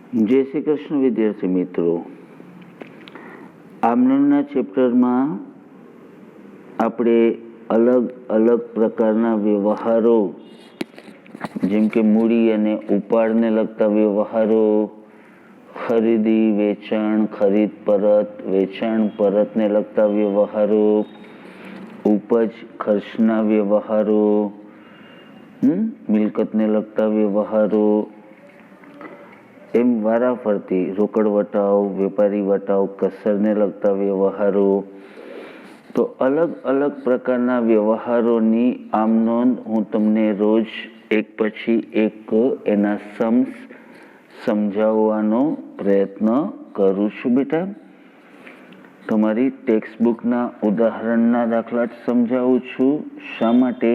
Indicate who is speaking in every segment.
Speaker 1: જય શ્રી કૃષ્ણ વિદ્યાર્થી મિત્રો, આમનોંદના ચેપ્ટરમાં આપણે અલગ અલગ પ્રકારના વ્યવહારો જેમ કે મૂડી અને ઉપાડને લગતા વ્યવહારો, ખરીદી વેચાણ, ખરીદ પરત, વેચાણ પરતને લગતા વ્યવહારો, ઉપજ ખર્ચના વ્યવહારો, મિલકતને લગતા વ્યવહારો, એમ વારાફરતી રોકડ વટાવ, વેપારી વટાવ, કસરને લગતા વ્યવહારો. તો અલગ અલગ પ્રકારના વ્યવહારોની આમ નોંધ હું તમને રોજ એક પછી એક એના સમજાવવાનો પ્રયત્ન કરું છું. બેટા, તમારી ટેક્સ્ટ બુકના ઉદાહરણના દાખલા જ સમજાવું છું. શા માટે?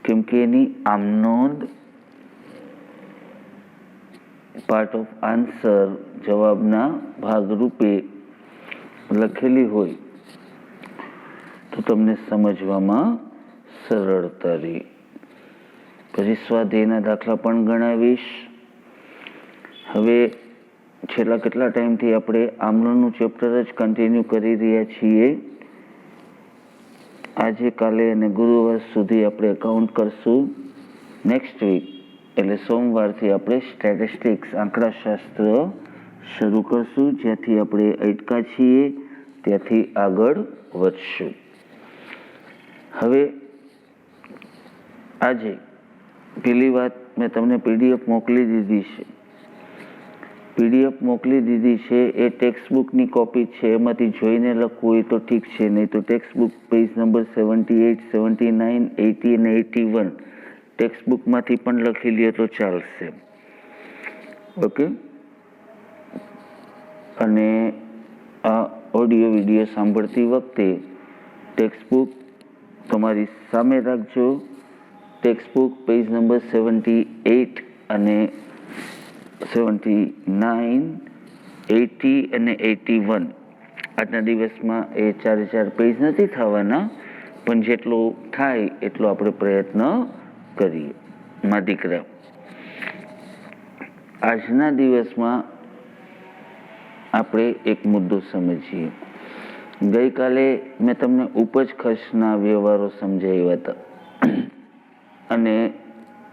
Speaker 1: કેમ કે એની આમ નોંધ પાર્ટ ઓફ આન્સર, જવાબના ભાગરૂપે લખેલી હોય તો તમને સમજવામાં સરળતા રહે. પછી સ્વાધ્યાયના દાખલા પણ ગણાવીશ. હવે છેલ્લા કેટલા ટાઈમથી આપણે આમનોંધનું ચેપ્ટર જ કન્ટિન્યુ કરી રહ્યા છીએ. આજે, કાલે અને ગુરુવાર સુધી આપણે એકાઉન્ટ કરશું. નેક્સ્ટ વીક એટલે સોમવારથી આપણે સ્ટેટિસ્ટિક્સ, આંકડાશાસ્ત્ર શરૂ કરશું. જ્યાંથી આપણે અટકા છીએ ત્યાંથી આગળ વધશું. હવે આજે પેલી વાત, મેં તમને પીડીએફ મોકલી દીધી છે. પીડીએફ મોકલી દીધી છે એ ટેક્સ્ટ બુકની કોપી છે. એમાંથી જોઈને લખવું હોય તો ઠીક છે, નહીં તો ટેક્સ્ટ બુક પેજ નંબર 78, 79, 80 અને 81 ટેક્સ્ટ બુકમાંથી પણ લખી લે તો ચાલશે. ઓકે. અને આ ઓડિયો વિડીયો સાંભળતી વખતે ટેક્સ્ટ બુક તમારી સામે રાખજો. ટેક્સ્ટ બુક પેજ નંબર 78 અને 79, 80 અને 81. આજના દિવસમાં એ 4 પેજ નથી થવાના, પણ જેટલું થાય એટલો આપણે પ્રયત્ન કરીએ. મા દીકરા, આજના દિવસમાં આપણે એક મુદ્દો સમજીએ. ગઈકાલે મેં તમને ઉપજ ખર્ચના વ્યવહારો સમજાવ્યા હતા અને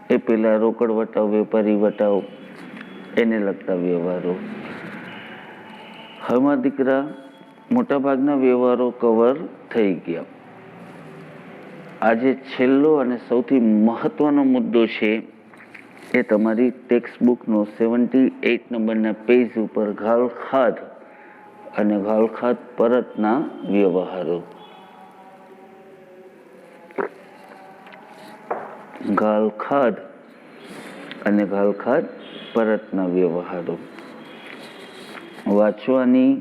Speaker 1: એ પેલા રોકડ વટાવ, વેપારી વટાવ, એને લગતા વ્યવહારો. હવે મારા દીકરા, મોટાભાગના વ્યવહારો કવર થઈ ગયા. આજે છેલ્લો અને સૌથી મહત્વનો મુદ્દો છે એ તમારી ટેક્સ્ટ બુકનો 78 નંબરના પેજ ઉપર ઘાલખાદ અને ઘાલખાદ પરતના વ્યવહારો. ઘાલખાદ અને ઘાલખાદ પરતના વ્યવહારો વાંચવાની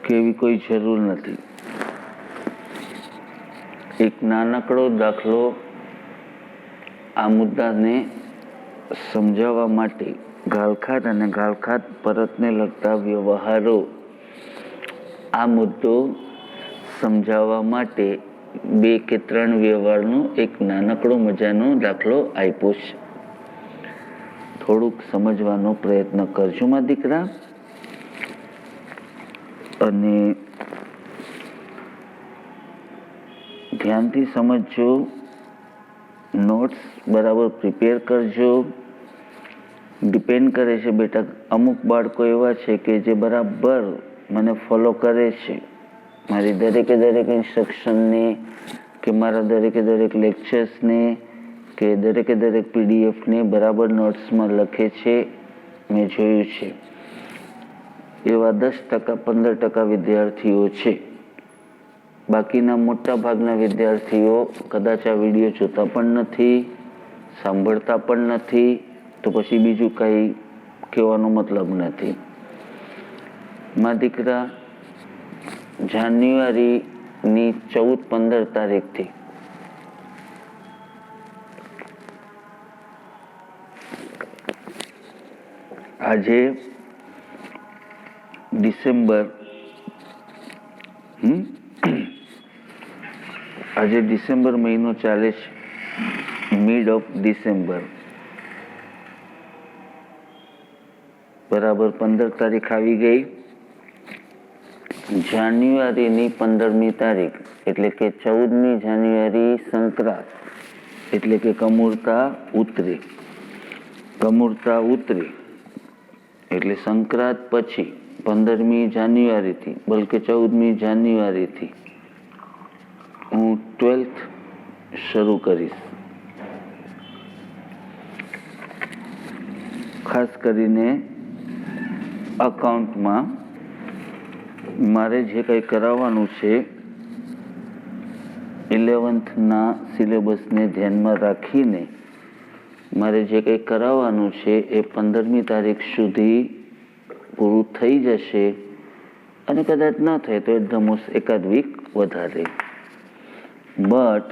Speaker 1: કેવી કોઈ જરૂર નથી. એક નાનકડો દાખલો આ મુદ્દાને સમજાવવા માટે, ઘાલખાદ અને ઘાલખાદ પરતને લગતા વ્યવહારો, આ મુદ્દો સમજાવવા માટે 2 કે 3 વ્યવહારનો એક નાનકડો મજાનો દાખલો આપ્યો છે. થોડુંક સમજવાનો પ્રયત્ન કરજો મારા દીકરા. અને ધ્યાનથી સમજજો, નોટ્સ બરાબર પ્રિપેર કરજો. ડિપેન્ડ કરે છે બેટા, અમુક બાળકો એવા છે કે જે બરાબર મને ફોલો કરે છે, મારી દરેકે દરેક ઇન્સ્ટ્રક્શનને, કે મારા દરેકે દરેક લેક્ચર્સને, કે દરેકે દરેક પીડીએફને બરાબર નોટ્સમાં લખે છે. મેં જોયું છે. એવા 10%, 15% વિદ્યાર્થીઓ છે. બાકીના મોટા ભાગના વિદ્યાર્થીઓ કદાચ આ વિડીયો જોતા પણ નથી, સાંભળતા પણ નથી. તો પછી બીજું કંઈ કહેવાનો મતલબ નથી. મારા દીકરા, જાન્યુઆરીની 14-15 તારીખથી આજે ડિસેમ્બર, આજે ડિસેમ્બર મહિનો ચાલે છે, મિડ ઓફ ડિસેમ્બર. બરાબર 15 તારીખ આવી ગઈ. જાન્યુઆરીની 15મી તારીખ એટલે કે 14મી જાન્યુઆરી સંક્રાંત એટલે કે કમૂરતા ઉતરી. કમૂરતા ઉતરી એટલે સંક્રાંત પછી 15મી જાન્યુઆરીથી બલકે 14મી જાન્યુઆરીથી હું 12th શરૂ કરીશ. ખાસ કરીને અકાઉન્ટમાં મારે જે કંઈ કરાવવાનું છે 11thના સિલેબસને ધ્યાનમાં રાખીને મારે જે કંઈ કરાવવાનું છે એ 15મી તારીખ સુધી પૂરું થઈ જશે અને કદાચ ન થાય તો એટ ધ મોસ્ટ એકાદ વીક વધારે. બટ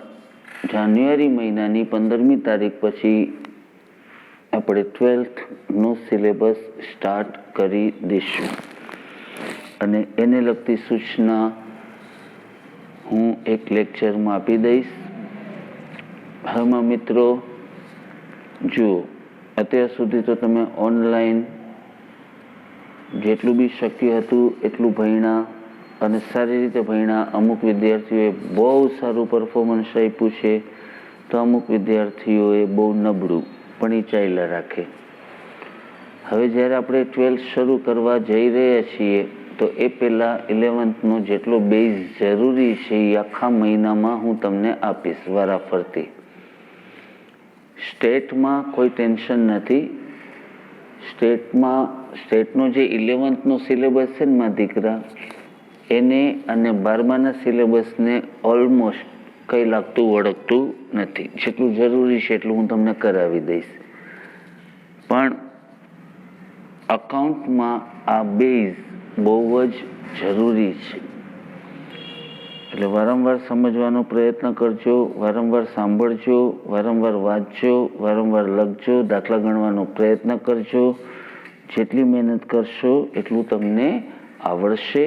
Speaker 1: જાન્યુઆરી મહિનાની 15મી તારીખ પછી આપણે 12thનો સિલેબસ સ્ટાર્ટ કરી દઈશું અને એને લગતી સૂચના હું એક લેક્ચરમાં આપી દઈશ. હામાં મિત્રો જુઓ, અત્યાર સુધી તો તમે ઓનલાઈન જેટલું બી શક્ય હતું એટલું ભણ્યા અને સારી રીતે ભણ્યા. અમુક વિદ્યાર્થીઓએ બહુ સારું પરફોર્મન્સ આપ્યું છે તો અમુક વિદ્યાર્થીઓએ બહુ નબળું પણ એ ચાલ્યા રાખે. હવે જ્યારે આપણે 12th શરૂ કરવા જઈ રહ્યા છીએ તો એ પહેલાં 11thનો જેટલો બેઝ જરૂરી છે એ આખા મહિનામાં હું તમને આપીશ વારાફરતી. સ્ટેટમાં કોઈ ટેન્શન નથી. સ્ટેટનો જે 11thનો સિલેબસ છે ને મારા દીકરા, એને અને 12માના સિલેબસને ઓલમોસ્ટ કંઈ લાગતું વળગતું નથી. જેટલું જરૂરી છે એટલું હું તમને કરાવી દઈશ. પણ અકાઉન્ટમાં આ બેઝ બહુ જ જરૂરી છે. એટલે વારંવાર સમજવાનો પ્રયત્ન કરજો, વારંવાર સાંભળજો, વારંવાર વાંચજો, વારંવાર લખજો, દાખલા ગણવાનો પ્રયત્ન કરજો. જેટલી મહેનત કરશો એટલું તમને આવડશે,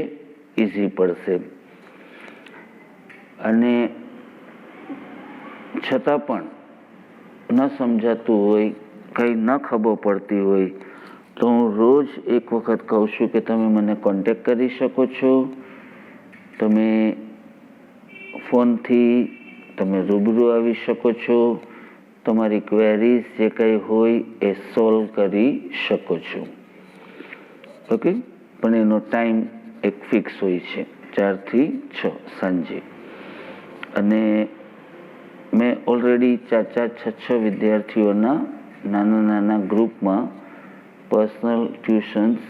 Speaker 1: ઇઝી પડશે. અને છતાં પણ ન સમજાતું હોય, કંઈ ન ખબર પડતી હોય તો હું રોજ એક વખત કહું છું કે તમે મને કોન્ટેક્ટ કરી શકો છો. તમે ફોનથી તમે રૂબરૂ આવી શકો છો. તમારી ક્વેરીઝ જે કંઈ હોય એ સોલ્વ કરી શકો છો. ઓકે, પણ એનો ટાઈમ એક ફિક્સ હોય છે, 4 થી 6 સાંજે. અને મેં ઓલરેડી 4-4, 6-6 વિદ્યાર્થીઓના નાના નાના ગ્રુપમાં પર્સનલ ટ્યુશન્સ,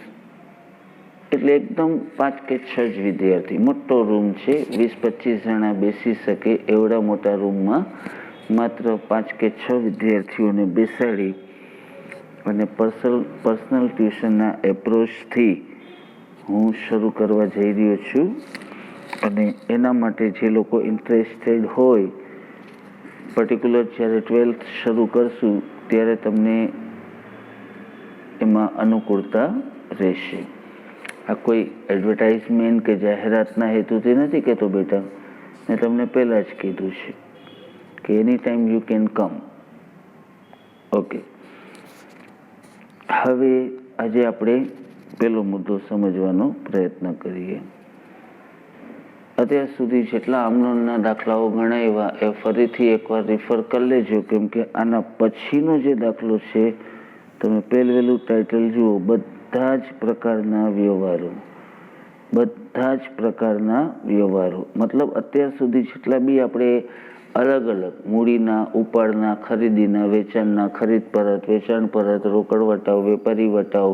Speaker 1: એટલે એકદમ 5 કે 6 જ વિદ્યાર્થી, મોટો રૂમ છે, 20-25 જણા બેસી શકે એવડા મોટા રૂમમાં માત્ર 5 કે 6 વિદ્યાર્થીઓને બેસાડી અને પર્સનલ ટ્યુશનના એપ્રોચથી હું શરૂ કરવા જઈ રહ્યો છું. અને એના માટે જે લોકો ઇન્ટરેસ્ટેડ હોય, પર્ટિક્યુલર જ્યારે 12th શરૂ કરશું ત્યારે તમને એમાં અનુકૂળતા રહેશે. આ કોઈ એડવર્ટાઇઝમેન્ટ કે જાહેરાતના હેતુથી નથી કહેતો બેટા. મેં તમને પહેલાં જ કીધું છે કે any time you can come. Okay, હવે આજે આપણે પહેલો મુદ્દો સમજવાનો પ્રયત્ન કરીએ. અત્યાર સુધી જેટલા આમનોના દાખલાઓ ગણાવ્યા એ ફરીથી એકવાર રિફર કરી લેજો, કેમ કે આના પછીનો જે દાખલો છે તમે પહેલું ટાઇટલ જુઓ, બધા જ પ્રકારના વ્યવહારો, મતલબ અત્યાર સુધી જેટલા બી આપણે અલગ અલગ મૂડીના, ઉપાડના, ખરીદીના, વેચાણના, ખરીદ પરત, વેચાણ પરત, રોકડ વટાવ, વેપારી વટાવ,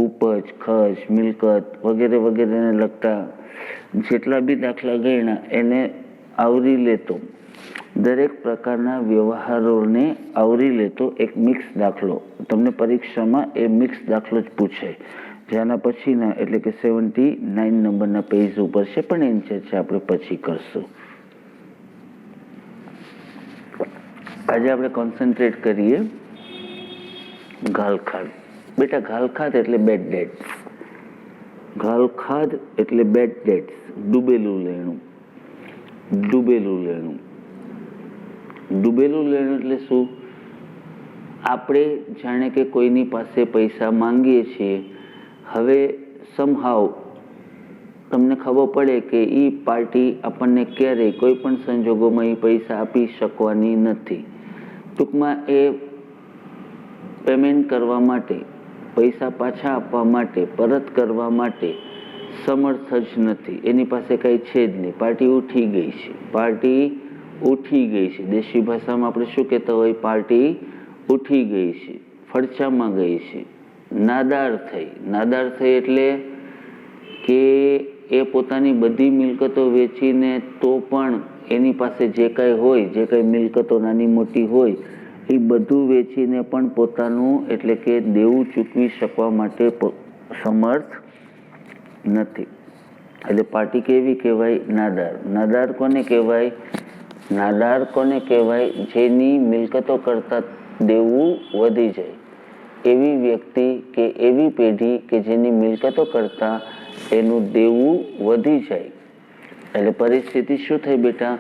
Speaker 1: ઉપજ, ખર્ચ, મિલકત વગેરે વગેરેને લગતા જેટલા બી દાખલા ગણ્યા એને આવરી લેતો, દરેક પ્રકારના વ્યવહારોને આવરી લેતો એક મિક્સ દાખલો તમને પરીક્ષામાં એ મિક્સ દાખલો જ પૂછાય. જેના પછીના એટલે કે 79 નંબરના પેજ ઉપર છે, પણ એની ચર્ચા આપણે પછી કરશું. આજે આપણે કોન્સન્ટ્રેટ કરીએ ઘાલખાદ. બેટા, ઘાલખાદ એટલે બેડ ડેટ્સ. ઘાલખાદ એટલે બેડ ડેટ્સ, ડૂબેલું લેણું. ડૂબેલું લેણું એટલે શું? આપણે જાણે કે કોઈની પાસે પૈસા માંગીએ છીએ હવે સમહાવ તમને ખબર પડે કે એ પાર્ટી આપણને ક્યારેય કોઈ પણ સંજોગોમાં એ પૈસા આપી શકવાની નથી. ટૂંકમાં એ પેમેન્ટ કરવા માટે, પૈસા પાછા આપવા માટે, પરત કરવા માટે સમર્થ જ નથી. એની પાસે કંઈ છે જ નહીં. પાર્ટી ઉઠી ગઈ છે. પાર્ટી ઉઠી ગઈ છે. દેશી ભાષામાં આપણે શું કહેતા હોય? પાર્ટી ઉઠી ગઈ છે, ફડચામાં ગઈ છે, નાદાર થઈ. નાદાર થઈ એટલે કે એ પોતાની બધી મિલકતો વેચીને તો પણ એની પાસે જે કાંઈ હોય, જે કાંઈ મિલકતો નાની મોટી હોય, એ બધું વેચીને પણ પોતાનું એટલે કે દેવું ચૂકવી શકવા માટે સમર્થ નથી. એટલે પાર્ટી કેવી કહેવાય? નાદાર. નાદાર કોને કહેવાય? નાદાર કોને કહેવાય? જેની મિલકતો કરતાં દેવું વધી જાય. એવી વ્યક્તિ કે એવી પેઢી કે જેની મિલકતો કરતાં એનું દેવું વધી જાય. એટલે પરિસ્થિતિ શું થઈ બેટા?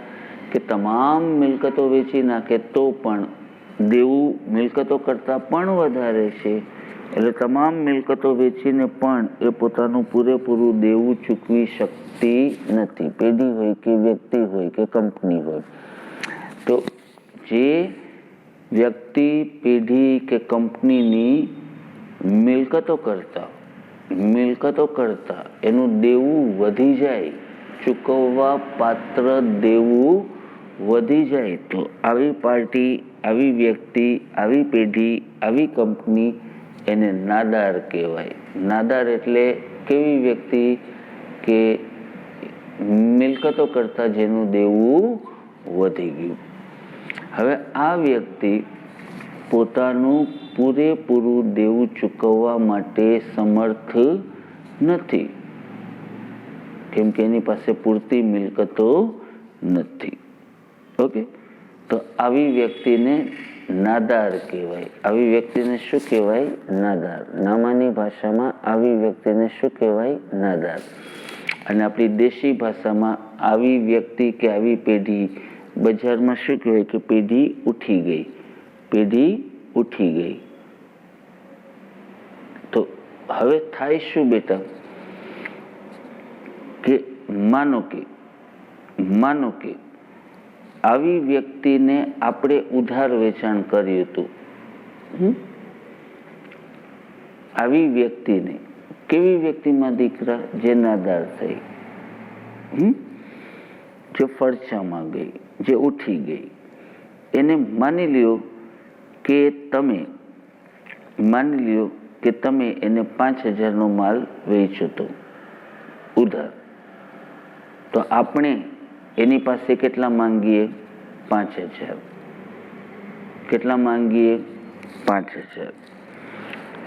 Speaker 1: કે તમામ મિલકતો વેચી નાખે તો પણ દેવું મિલકતો કરતાં પણ વધારે છે. એટલે તમામ મિલકતો વેચીને પણ એ પોતાનું પૂરેપૂરું દેવું ચૂકવી શકતી નથી. પેઢી હોય કે વ્યક્તિ હોય કે કંપની હોય. તો જે વ્યક્તિ, પેઢી કે કંપનીની મિલકતો કરતા એનું દેવું વધી જાય, ચૂકવવા પાત્ર દેવું વધી જાય, તો આવી પાર્ટી, આવી વ્યક્તિ, આવી પેઢી, આવી કંપની એને નાદાર કહેવાય. નાદાર એટલે કેવી વ્યક્તિ? કે મિલકતો કરતાં જેનું દેવું વધી ગયું. હવે આ વ્યક્તિ પોતાનું પૂરેપૂરું દેવું ચૂકવવા માટે સમર્થ નથી, કેમ કે એની પાસે પૂરતી મિલકતો નથી. ઓકે, તો આવી વ્યક્તિને નાદાર કહેવાય. આવી વ્યક્તિને શું કહેવાય? નાદાર. નામાની ભાષામાં આવી વ્યક્તિને શું કહેવાય? નાદાર. અને આપણી દેશી ભાષામાં આવી વ્યક્તિ કે આવી પેઢી બજારમાં શું કહેવાય? કે પેઢી ઉઠી ગઈ. પેઢી ઉઠી ગઈ. તો હવે થાય શું બેટા? કે માનો કે આવી વ્યક્તિને આપણે ઉધાર વેચાણ કર્યું હતું. આવી વ્યક્તિને, કેવી વ્યક્તિમાં દીકરા? જે નાદાર થઈ, જે ફડચામાં ગઈ, જે ઉઠી ગઈ. એને માની લ્યો કે તમે એને 5,000નો માલ વેચો તો ઉધાર, તો આપણે એની પાસે કેટલા માંગીએ? 5,000. કેટલા માંગીએ? 5,000.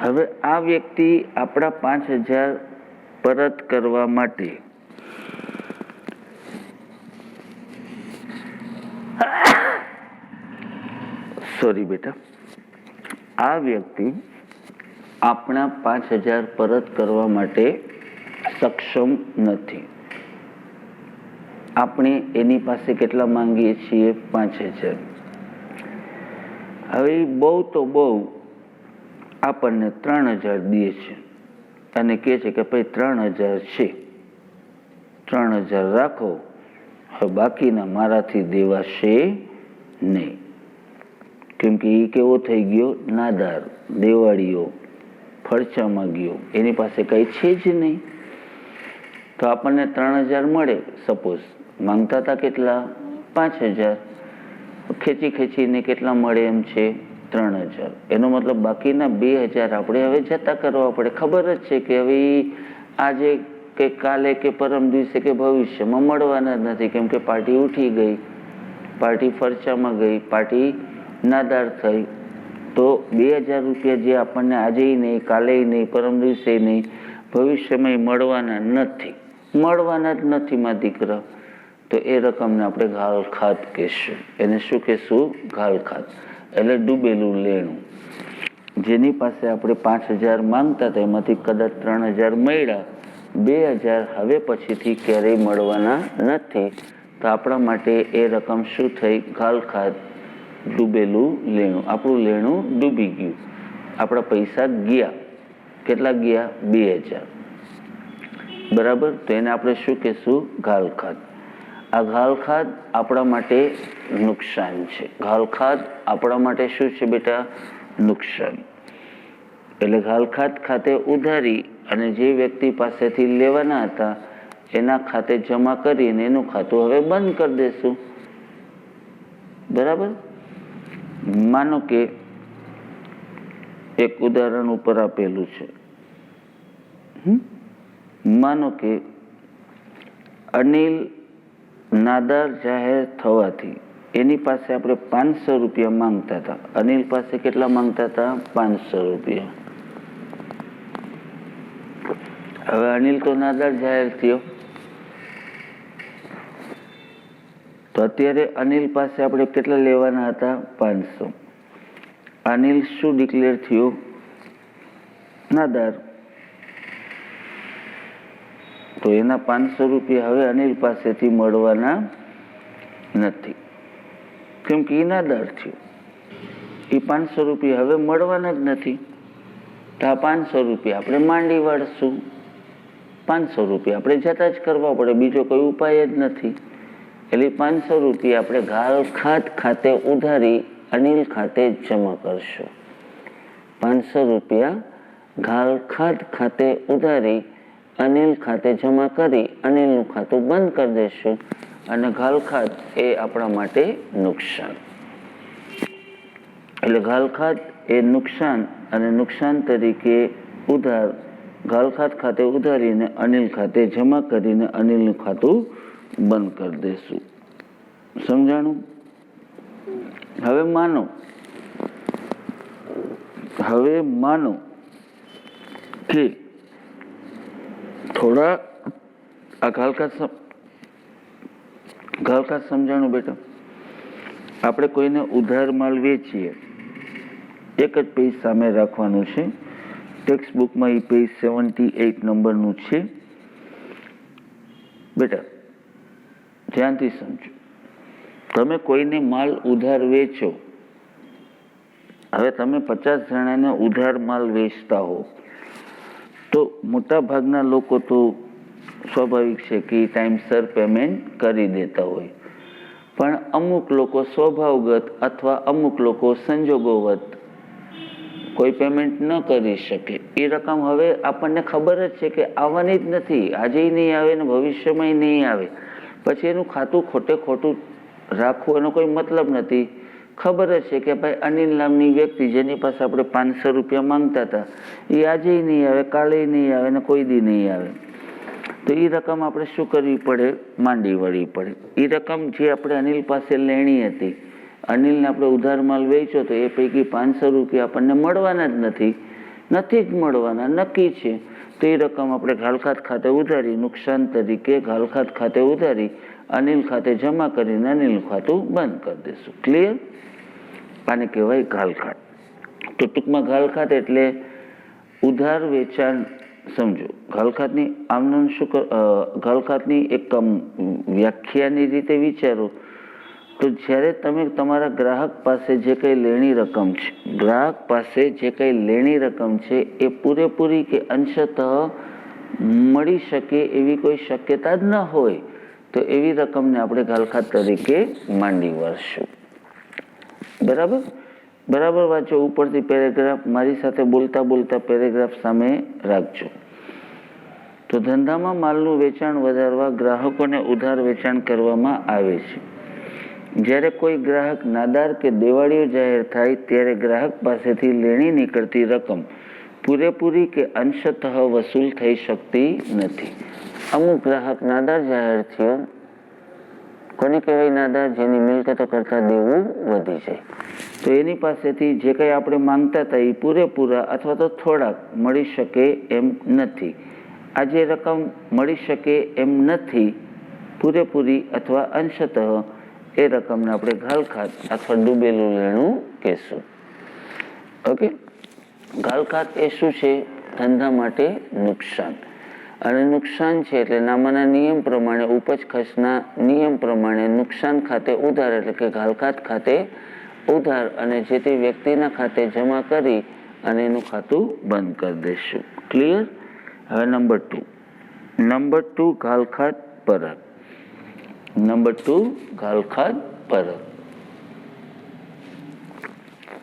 Speaker 1: હવે આ વ્યક્તિ આપણા 5,000 પરત કરવા માટે સોરી બેટા, આ વ્યક્તિ આપણા 5,000 પરત કરવા માટે સક્ષમ નથી. આપણે એની પાસે કેટલા માંગીએ છીએ? 5,000. હવે બહુ તો બહુ આપણને 3,000 દે છે અને કહે છે કે ભાઈ 3,000 છે, 3,000 રાખો, હવે બાકીના મારાથી દેવાશે નહીં. કેમ કે એ કેવો થઈ ગયો? નાદાર, દેવાળીઓ, ફડચામાં ગયો. એની પાસે કંઈ છે જ નહીં. તો આપણને 3,000 મળે. સપોઝ માંગતા હતા કેટલા? 5,000. ખેંચીને કેટલા મળે એમ છે? 3,000. એનો મતલબ બાકીના 2,000 આપણે હવે જતા કરવા પડે. ખબર જ છે કે હવે આજે કે કાલે કે પરમ દિવસે કે ભવિષ્યમાં મળવાના જ નથી. કેમ કે પાર્ટી ઉઠી ગઈ, પાર્ટી ફરચામાં ગઈ, પાર્ટી નાદાર થઈ. તો 2,000 રૂપિયા જે આપણને આજે નહીં, કાલે નહીં, પરમ દિવસે નહીં, ભવિષ્યમાં મળવાના નથી. મળવાના જ નથી માં દીકરા. તો એ રકમને આપણે ઘાલખાત કહેશું. એને શું કહેશું? ઘાલખાત. એટલે ડૂબેલું લેણું. જેની પાસે આપણે 5,000 માંગતા હતા એમાંથી કદાચ 3,000 મળ્યા, 2,000 હવે પછીથી ક્યારેય મળવાના નથી. તો આપણા માટે એ રકમ શું થઈ? ઘાલખાત, ડૂબેલું લેણું. આપણું લેણું ડૂબી ગયું, આપણા પૈસા ગયા. કેટલા ગયા? 2000, બરાબર. તો એને આપણે શું કહેશું? ઘાલખાત. આ ઘાલખાત આપણા માટે નુકસાન છે. ઘાલખાત આપણા માટે શું છે બેટા? નુકસાન. એટલે ઘાલખાત ખાતે ઉધારી અને જે વ્યક્તિ પાસેથી લેવાના હતા એના ખાતે જમા કરીને એનું ખાતું હવે બંધ કરી દેશું, બરાબર. માનો કે એક ઉદાહરણ ઉપર આપેલું છે. માનો કે અનિલ નાદાર જાહેર થવાથી એની પાસે આપણે 500 રૂપિયા માંગતા હતા. અનિલ પાસે કેટલા માંગતા હતા? 500 રૂપિયા. હવે અનિલ તો નાદાર જાહેર થયો, તો અત્યારે અનિલ પાસે આપણે કેટલા લેવાના હતા? 500. અનિલ શું ડિક્લેર થયો? નાદાર. તો એના 500 રૂપિયા હવે અનિલ પાસેથી મળવાના નથી, કેમ કે એ નાદાર થયો. એ 500 રૂપિયા હવે મળવાના જ નથી. તો આ 500 રૂપિયા આપણે માંડી વાળશું. 500 રૂપિયા આપણે જતા જ કરવા પડે, બીજો કોઈ ઉપાય જ નથી. એટલે 500 રૂપિયા આપણે ઘાલખાત ખાતે ઉધારી અનિલ ખાતે જમા કરશું. 500 રૂપિયા ઘાલખાત ખાતે ઉધારી અનિલ ખાતે જમા કરી અનિલનું ખાતું બંધ કરી દેશું. અને ઘાલખાત એ આપણા માટે નુકસાન. એટલે ઘાલખાત એ નુકસાન, અને નુકસાન તરીકે ઉધાર ઘાલખાત ખાતે ઉધારીને અનિલ ખાતે જમા કરીને અનિલનું ખાતું બંધ કરી દેશું. સમજાણું? હવે માનો કે થોડા આ ઘાલખાત સમજાણું બેટા? આપણે કોઈને ઉધાર માલ વેચીએ, એક જ પેજ સામે રાખવાનું છે. ટેક્સ્ટ બુકમાં એ પેજ 78 નંબરનું છે બેટા, ધ્યાનથી સમજો. તમે કોઈને માલ ઉધાર વેચો. હવે તમે 50 જણાને ઉધાર માલ વેચતા હો તો મોટા ભાગના લોકો તો સ્વાભાવિક છે કે ટાઈમસર પેમેન્ટ કરી દેતા હોય, પણ અમુક લોકો સ્વભાવગત અથવા અમુક લોકો સંજોગોવત કોઈ પેમેન્ટ ન કરી શકે. એ રકમ હવે આપણને ખબર જ છે કે આવવાની જ નથી, આજે નહીં આવે ને ભવિષ્યમાં નહીં આવે. પછી એનું ખાતું ખોટું રાખવું એનો કોઈ મતલબ નથી. ખબર જ છે કે ભાઈ અનિલ નામની વ્યક્તિ જેની પાસે આપણે 500 રૂપિયા માંગતા હતા એ આજે નહીં આવે, કાલે નહીં આવે ને કોઈ દી નહીં આવે. તો એ રકમ આપણે શું કરવી પડે? માંડી વળવી પડે. એ રકમ જે આપણે અનિલ પાસે લેણી હતી, અનિલને આપણે ઉધાર માલ વેચ્યો તો એ પૈકી 500 રૂપિયા આપણને મળવાના જ નથી જ મળવાના, નક્કી છે. તો એ રકમ આપણે ઘાલખાત ખાતે ઉધારી નુકસાન તરીકે ઘાલખાત ખાતે ઉધારી અનિલ ખાતે જમા કરીને અનિલનું ખાતું બંધ કરી દઈશું. ક્લિયર? આને કહેવાય ઘાલખાત. તો ટૂંકમાં ઘાલખાત એટલે ઉધાર વેચાણ. સમજો ઘાલખાતની આમનું શું ઘાલખાતની એક વ્યાખ્યાની રીતે વિચારો તો જ્યારે તમે તમારા ગ્રાહક પાસે જે કંઈ લેણી રકમ છે, ગ્રાહક પાસે જે કંઈ લેણી રકમ છે એ પૂરેપૂરી કે અંશતઃ મળી શકે એવી કોઈ શક્યતા જ ન હોય તો એવી રકમને આપણે ઘાલખાત તરીકે માંડી વળશું. બરાબર વાંચો. ઉપરથી પેરેગ્રાફ મારી સાથે બોલતા પેરેગ્રાફ સામે રાખજો. તો ધંધામાં માલનું વેચાણ વધારવા ગ્રાહકોને ઉધાર વેચાણ કરવામાં આવે છે. જ્યારે કોઈ ગ્રાહક નાદાર કે દેવાળીઓ જાહેર થાય ત્યારે ગ્રાહક પાસેથી લેણી નીકળતી રકમ પૂરેપૂરી કે અંશતઃ વસૂલ થઈ શકતી નથી. અમુક ગ્રાહક નાદાર જાહેર થયો. કોને કહેવાય નાદાર? જેની મિલકતો કરતાં દેવું વધી જાય. તો એની પાસેથી જે કંઈ આપણે માંગતા હતા એ પૂરેપૂરા અથવા તો થોડાક મળી શકે એમ નથી. આ જે રકમ મળી શકે એમ નથી પૂરેપૂરી અથવા અંશતઃ, એ રકમને આપણે ઘાલખાત અથવા ડૂબેલું લેણું કહેશું. ઓકે. ઘાલખાત એ શું છે? ધંધા માટે નુકસાન. અને નુકસાન છે એટલે નામાના નિયમ પ્રમાણે ઉપજ ખર્ચના નિયમ પ્રમાણે નુકસાન ખાતે ઉધાર એટલે કે ઘાલખાત ખાતે ઉધાર અને જે તે વ્યક્તિના ખાતે જમા કરી અને એનું ખાતું બંધ કરી દઈશું. ક્લિયર? હવે નંબર 2 ઘાલખાત પરત. નંબર 2 ઘાલખાત પરત.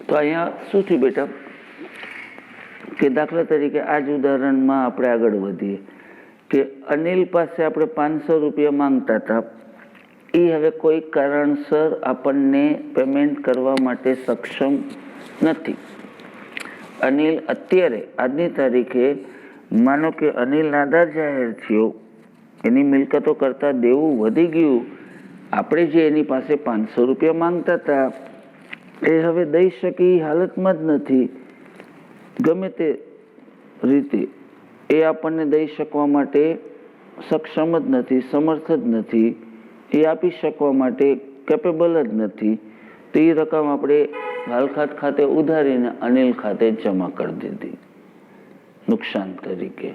Speaker 1: તો અહીંયા શું થયું બેટા કે દાખલા તરીકે આ જ ઉદાહરણમાં આપણે આગળ વધીએ કે અનિલ પાસે આપણે 500 રૂપિયા માંગતા હતા. એ હવે કોઈ કારણસર આપણને પેમેન્ટ કરવા માટે સક્ષમ નથી. અનિલ અત્યારે આજની તારીખે માનો કે અનિલ નાદાર જાહેર થયો, એની મિલકતો કરતાં દેવું વધી ગયું. આપણે જે એની પાસે 500 રૂપિયા માંગતા હતા એ હવે દઈ શકે એ હાલતમાં જ નથી. ગમે તે રીતે એ આપણને દઈ શકવા માટે સક્ષમ જ નથી, સમર્થ જ નથી, એ આપી શકવા માટે કેપેબલ જ નથી. તો એ રકમ આપણે ઘાલખાત ખાતે ઉધારીને અનિલ ખાતે જમા કરી દીધી નુકસાન તરીકે.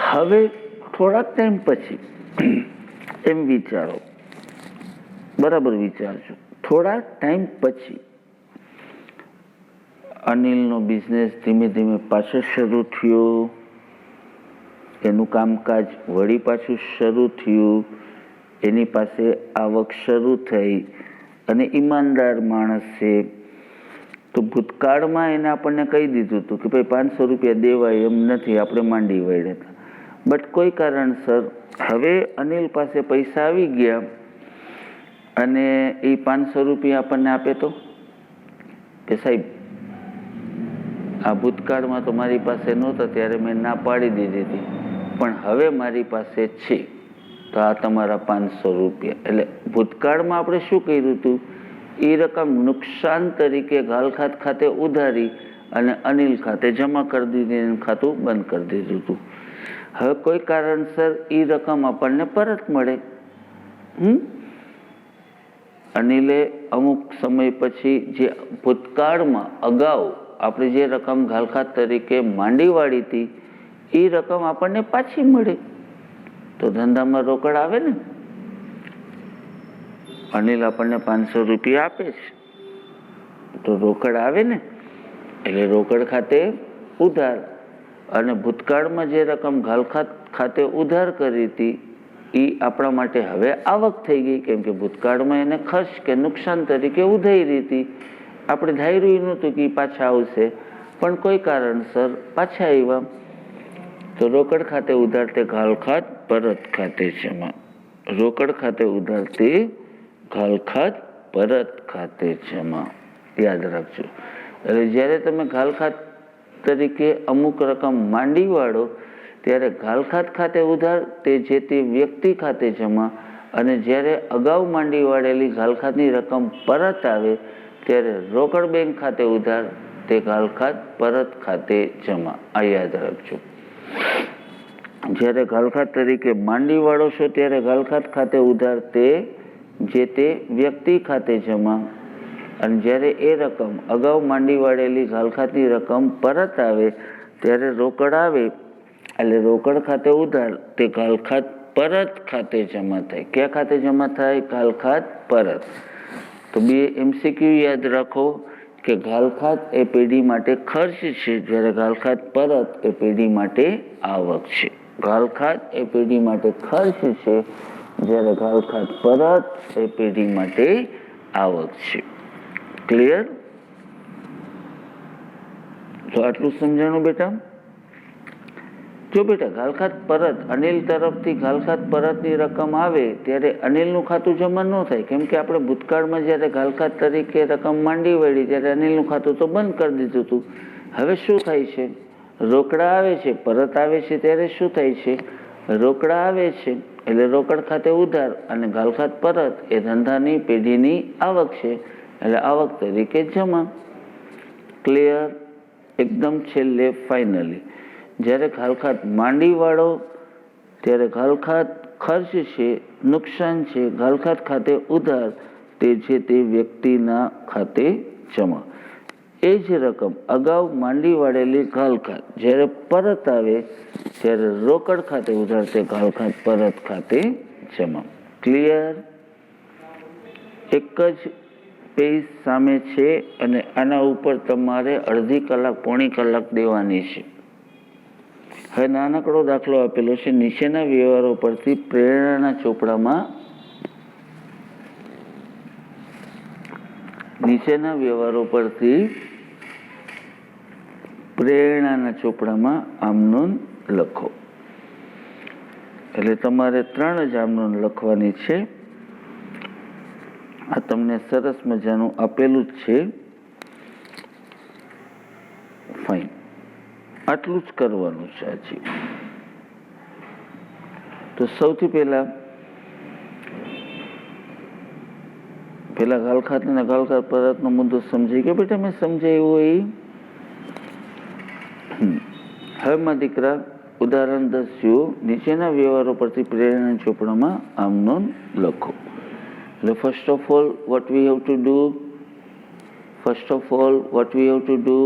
Speaker 1: હવે થોડાક ટાઈમ પછી એમ વિચારો, બરાબર વિચારજો, થોડા ટાઈમ પછી અનિલનો બિઝનેસ ધીમે ધીમે પાછો શરૂ થયો. એનું કામકાજ વળી પાછું શરૂ થયું. એની પાસે આવક શરૂ થઈ અને ઈમાનદાર માણસ છે. તો ભૂતકાળમાં એને આપણને કહી દીધું હતું કે ભાઈ 500 રૂપિયા દેવાય એમ નથી, આપણે માંડી વળ્યા હતા. બટ કોઈ કારણસર હવે અનિલ પાસે પૈસા આવી ગયા અને એ 500 રૂપિયા આપણને આપે તો કે સાહેબ આ ભૂતકાળમાં તો મારી પાસે નહોતા ત્યારે મેં ના પાડી દીધી હતી, પણ હવે મારી પાસે છે તો આ તમારા 500 રૂપિયા. એટલે ભૂતકાળમાં આપણે શું કર્યું હતું, એ રકમ નુકસાન તરીકે ઘાલખાત ખાતે ઉધારી અને અનિલ ખાતે જમા કરી દીધી, એનું ખાતું બંધ કરી દીધું હતું. હવે કોઈ કારણસર એ રકમ આપણને પરત મળે. અનિલે અમુક સમય પછી જે ભૂતકાળમાં અગાઉ આપણે જે રકમ ઘાલખાત તરીકે માંડી વાળી હતી એ રકમ આપણને પાછી મળે તો ધંધામાં રોકડ આવે ને. અનિલ આપણને 500 રૂપિયા આપે છે તો રોકડ આવે ને, એટલે રોકડ ખાતે ઉધાર. અને ભૂતકાળમાં જે રકમ ઘાલખાત ખાતે ઉધાર કરી હતી એ આપણા માટે હવે આવક થઈ ગઈ, કેમ કે ભૂતકાળમાં એને ખર્ચ કે નુકસાન તરીકે ઉધારી હતી. આપણે ધાર્યું નહોતું કે પાછા આવશે, પણ કોઈ કારણસર પાછા આવ્યા તો રોકડ ખાતે ઉધાર તે ઘાલખાત પરત ખાતે જમા. રોકડ ખાતે ઉધાર તે ઘાલખાત પરત ખાતે જમા. યાદ રાખજો. એટલે જ્યારે તમે ઘાલખાત તરીકે અમુક રકમ માંડી વાળો ત્યારે ઘાલખાત ખાતે ઉધાર તે જે તે વ્યક્તિ ખાતે જમા, અને જ્યારે અગાઉ માંડી વાળેલી ઘાલખાતની રકમ પરત આવે ત્યારે રોકડ બેંક ખાતે ઉધાર તે ઘાલખાત પરત ખાતે જમા. આ યાદ રાખજો. જ્યારે ઘાલખાત તરીકે માંડી વાળો છો ત્યારે ઘાલખાત ખાતે ઉધાર તે જે તે વ્યક્તિ ખાતે જમા, અને જ્યારે એ રકમ અગાઉ માંડી વાળેલી ઘાલખાતની રકમ પરત આવે ત્યારે રોકડ આવે, એટલે રોકડ ખાતે ઉધાર તે ઘાલખાત પરત ખાતે જમા થાય. ક્યાં ખાતે જમા થાય? ઘાલખાત પરત. તો બે MCQ યાદ રાખો કે ઘાલખાત એ પેઢી માટે ખર્ચ છે, જ્યારે ઘાલખાત પરત એ પેઢી માટે આવક છે. ઘાલખાત એ પેઢી માટે ખર્ચ છે, જ્યારે ઘાલખાત પરત એ પેઢી માટે આવક છે. ક્લિયર? તો આટલું સમજાણું બેટા? જો બેટા ઘાલખાત પરત અનિલ તરફથી ઘાલખાત પરતની રકમ આવે ત્યારે અનિલનું ખાતું જમા ન થાય, કેમ કે આપણે ભૂતકાળમાં જ્યારે ઘાલખાત તરીકે રકમ માંડી વળી ત્યારે અનિલનું ખાતું તો બંધ કરી દીધું હતું. હવે શું થાય છે? રોકડા આવે છે, પરત આવે છે ત્યારે શું થાય છે? રોકડા આવે છે એટલે રોકડ ખાતે ઉધાર અને ઘાલખાત પરત એ ધંધાની પેઢીની આવક છે, એટલે આવક તરીકે જમા. ક્લિયર? એકદમ છેલ્લે ફાઇનલી જ્યારે ઘાલખાત માંડી વાળો ત્યારે ઘાલખાત ખર્ચ છે, નુકસાન છે, ઘાલખાત ખાતે ઉધાર તે છે તે વ્યક્તિના ખાતે જમા. એ જ રકમ અગાઉ માંડી વાળેલી ઘાલખાત જ્યારે પરત આવે ત્યારે રોકડ ખાતે ઉધાર તે ઘાલખાત પરત ખાતે જમા. ક્લિયર? એક જ પેજ સામે છે અને આના ઉપર તમારે અડધી કલાક પોણી કલાક દેવાની છે. હવે નાનકડો દાખલો આપેલો છે. નીચેના વ્યવહારો પરથી પ્રેરણાના ચોપડામાં આમનોંધ લખો. એટલે તમારે 3 જ આમનોંધ લખવાની છે. આ તમને સરસ મજાનું આપેલું જ છે. ફાઇન, આટલું જ કરવાનું છે આજે. તો સૌથી પહેલા ગાલખાત અને ગાલખાત પરતનો મુદ્દો સમજી ગયો બેટા? મેં સમજાવ્યું એ. હવે મારા દીકરા ઉદાહરણ 10 જુઓ. નીચેના વ્યવહારો પરથી પ્રેરણા ચોપડામાં આમનોંધ લખો. એટલે first of all what we have to do,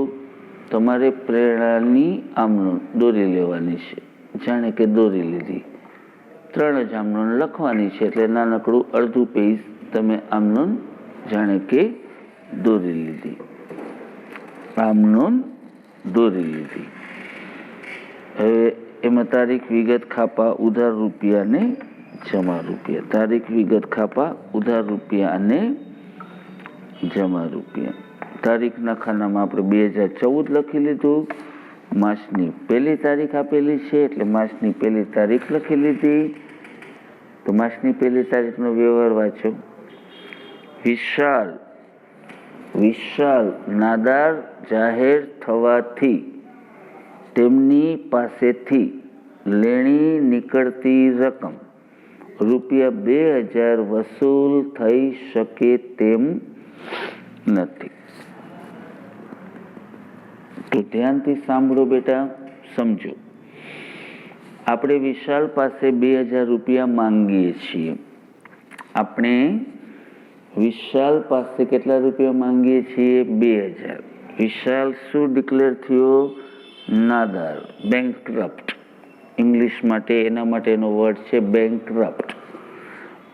Speaker 1: તમારે પ્રેરણાની આમનોંધ દોરી લેવાની છે. જાણે કે દોરી લીધી. 3 જ આમનોંધ લખવાની છે. એટલે નાનકડું અડધું પેજ તમે આમનોંધ જાણે કે દોરી લીધી. હવે એમાં તારીખ, વિગત, ખાપા, ઉધાર રૂપિયા ને જમા રૂપિયા. તારીખ, વિગત, ખાપા, ઉધાર રૂપિયા અને જમા રૂપિયા. તારીખના ખાનામાં આપણે 2014 લખી લીધું. માસની 1લી તારીખ આપેલી છે એટલે માસની 1લી તારીખ લખી લીધી. તો માસની 1લી તારીખનો વ્યવહાર વાંચો. વિશાલ નાદાર જાહેર થવાથી તેમની પાસેથી લેણી નીકળતી રકમ ₹2000 વસૂલ થઈ શકે તેમ નથી. તો ધ્યાનથી સાંભળો બેટા, સમજો. આપણે વિશાલ પાસે ₹2000 માંગીએ છીએ. આપણે વિશાલ પાસે કેટલા રૂપિયા માંગીએ છીએ? 2000. વિશાલ શું ડિક્લેર થયો? નાદાર, બેંકરપ્ટ. ઇંગ્લિશ માટે એના માટેનો વર્ડ છે બેંકરપ્ટ.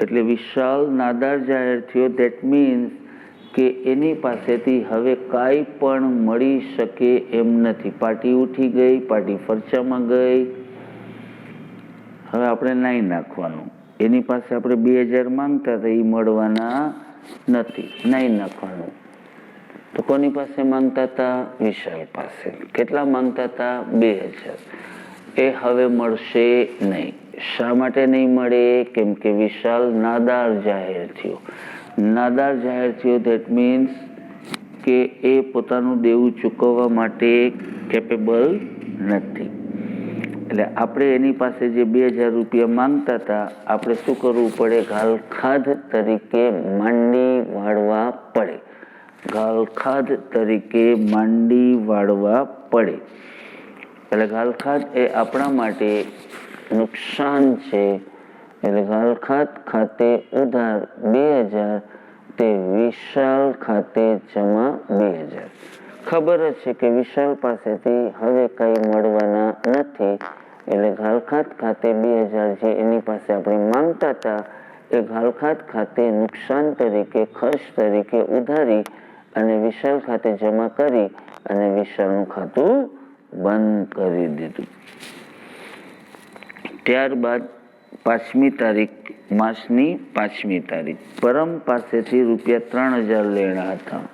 Speaker 1: એટલે વિશાલ નાદાર જાહેર થયો. ધેટ મીન્સ કે એની પાસેથી હવે કાંઈ પણ મળી શકે એમ નથી. પાર્ટી ઉઠી ગઈ, પાર્ટી ફરચામાં ગઈ. હવે આપણે નાઈ નાખવાનું. એની પાસે આપણે 2000 માંગતા હતા, એ મળવાના નથી. નાઈ નાખવાનું. તો કોની પાસે માંગતા હતા? વિશાલ પાસે. કેટલા માંગતા હતા? 2000. એ હવે મળશે નહીં. શા માટે નહીં મળે? કેમ કે વિશાલ નાદાર જાહેર થયો. નાદાર જાહેર થયો ધેટ મીન્સ કે એ પોતાનું દેવું ચૂકવવા માટે કેપેબલ નથી. એટલે આપણે એની પાસે જે ₹2000 માંગતા હતા, આપણે શું કરવું પડે? ગાલખાદ તરીકે માંડી વાળવા પડે. એટલે ગાલખાદ એ આપણા માટે નુકસાન છે. એટલે ગાલખાદ ખાતે ઉધાર 2000 તે વિશાલ ખાતે જમા 2000. ખબર જ છે કે વિશાલ પાસેથી હવે કંઈ મળવાના નથી. એટલે ગાલખાત ખાતે 2000 જે એની પાસે આપણે માંગતા હતા, એ ગાલખાત ખાતે નુકસાન તરીકે, ખર્ચ તરીકે ઉધારી અને વિશાલ ખાતે જમા કરી અને વિશાલનું ખાતું બંધ કરી દીધું. ત્યારબાદ 5મી તારીખ, માસની 5મી તારીખ, પરમ પાસેથી ₹3000 લેણા હતા.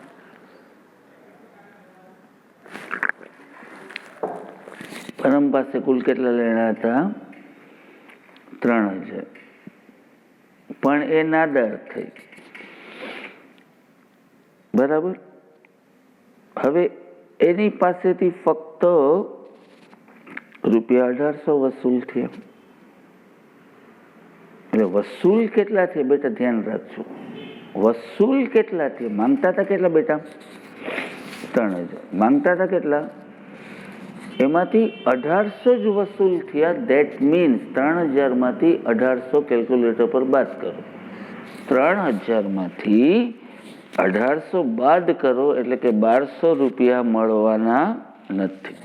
Speaker 1: પરમ પાસે કુલ કેટલા લેણા હતા? 3000. પણ એ નાદાર થઈ. બરાબર. હવે એની પાસેથી ફક્ત ₹1800 વસૂલ થયા. એટલે વસૂલ કેટલા થયા બેટા? ધ્યાન રાખજો. વસૂલ કેટલા થયા? માંગતા હતા કેટલા બેટા? 3000. માંગતા હતા કેટલા? એમાંથી 1800 જ વસૂલ થયા. ધેટ મીન્સ 3000 માંથી 1800 કેલ્ક્યુલેટર પર બાદ કરો. 3000 માંથી 1800 બાદ કરો એટલે કે ₹1200 મળવાના નથી.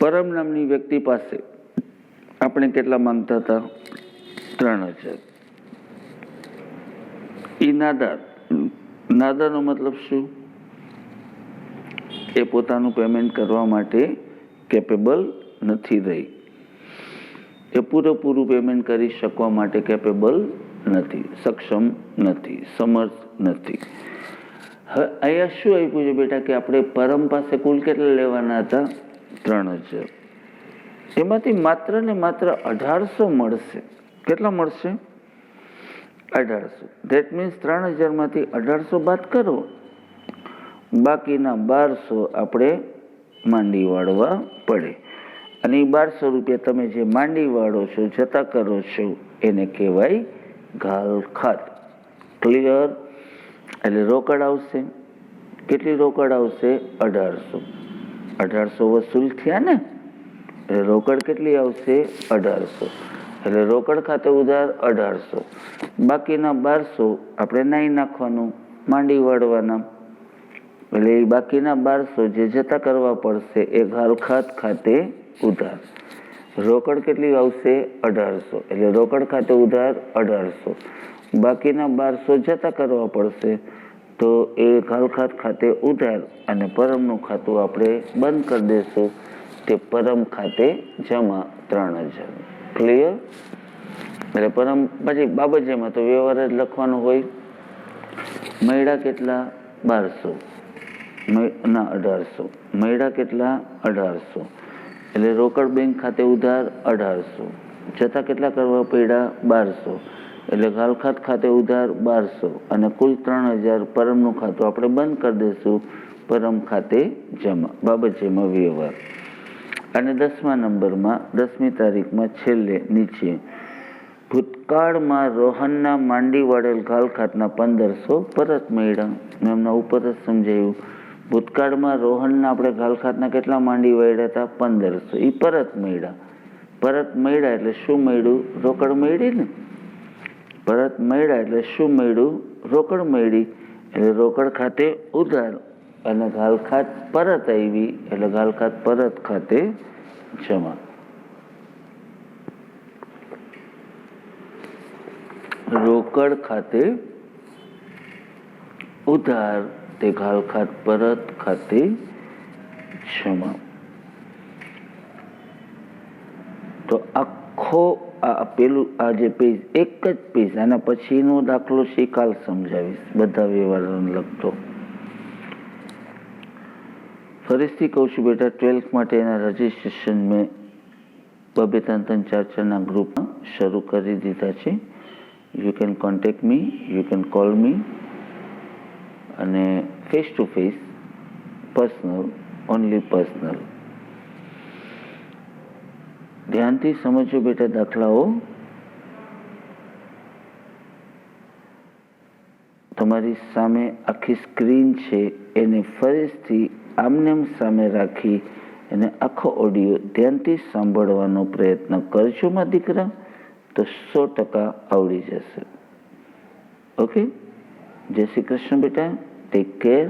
Speaker 1: પરમ નામની વ્યક્તિ પાસે આપણે કેટલા માંગતા હતા? 3000. ઈ નાદાર. નાદારનો મતલબ શું? એ પોતાનું પેમેન્ટ કરવા માટે કેપેબલ નથી રહી, એ પૂરેપૂરું પેમેન્ટ કરી શકવા માટે કેપેબલ નથી, સક્ષમ નથી, સમર્થ નથી. હવે અહીંયા શું આપ્યું છે બેટા કે આપણે પરમ પાસે કુલ કેટલા લેવાના હતા? 3000. એમાંથી માત્ર ને માત્ર 1800 મળશે. કેટલા મળશે? 1800. ધેટ મીન્સ 3000 માંથી 1800 બાદ કરો, બાકીના 1200 આપણે માંડી વાળવા પડે. અને એ 1200 રૂપિયા તમે જે માંડી વાળો છો, જતા કરો છો, એને કહેવાય ઘાલખાત. ક્લિયર? એટલે રોકડ આવશે. કેટલી રોકડ આવશે? 1800. 1800 વસૂલ થયા ને, એટલે રોકડ કેટલી આવશે? 1800. એટલે રોકડ ખાતે ઉધાર 1800. બાકીના 1200 આપણે નાહી નાખવાનું, માંડી વાળવાના. એટલે એ બાકીના 1200 જે જતા કરવા પડશે એ ઘાલખાત ખાતે ઉધાર. રોકડ કેટલી આવશે? 1800. એટલે રોકડ ખાતે ઉધાર 1800. બાકીના 1200 જતા કરવા પડશે, તો એ ઘાલખાત ખાતે ઉધાર અને પરમનું ખાતું આપણે બંધ કરી દેશું, તે પરમ ખાતે જમા 3000. ક્લિયર? એટલે પરમ પછી બાબત જેમાં તો વ્યવહાર જ લખવાનો હોય. મૈડા કેટલા? 1200 ના 1800. મૈડા કેટલા? 1800. એટલે રોકડ બેંક ખાતે ઉધાર 1800. જતા કેટલા કરવા પડ્યા? 1200. એટલે ઘાલખાત ખાતે ઉધાર 1200 અને કુલ 3000 પરમનું ખાતું આપણે બંધ કરી દઈશું, પરમ ખાતે જમા. બાબત જેમાં વ્યવહાર. અને 10મા નંબરમાં 10મી તારીખમાં છેલ્લે નીચે ભૂતકાળમાં રોહનના માંડી વાળેલ ઘાલખાતના 1500 પરત મળ્યા. મેં હમણાં ઉપર જ સમજાયું. ભૂતકાળમાં રોહનના આપણે ઘાલખાતના કેટલા માંડી વાળ્યા હતા? 1500. એ પરત મળ્યા. પરત મળ્યા એટલે શું મળ્યું? રોકડ મળી ને. પરત મળ્યા એટલે શું મળ્યું? રોકડ મળી. એટલે રોકડ ખાતે ઉધાર અને ઘાલખાત પરત આવી એટલે ઘાલખાત પરત ખાતે જમા. રોકડ ખાતે ઉધાર, તે ઘાલખાત પરત ખાતે જમા. તો આખો પેલું આ જે પેજ, એક જ પેજ, આના પછીનો દાખલો છે કાલ સમજાવીશ, બધા વ્યવહારોને લગતો. ફરીથી કહું છું બેટા, 12th માટેના રજીસ્ટ્રેશન મેં 2-3-4 ગ્રુપમાં શરૂ કરી દીધા છે. You can contact me, you can call me, અને face to face, personal, only personal. ધ્યાનથી સમજો બેટા દાખલાઓ. તમારી સામે આખી સ્ક્રીન છે, એને ફરીથી આમનેમ સામે રાખી અને આખો ઓડિયો ધ્યાનથી સાંભળવાનો પ્રયત્ન કરજો મારા દીકરા, તો 100% આવડી જશે. ઓકે? જય શ્રી કૃષ્ણ બેટા. Take care.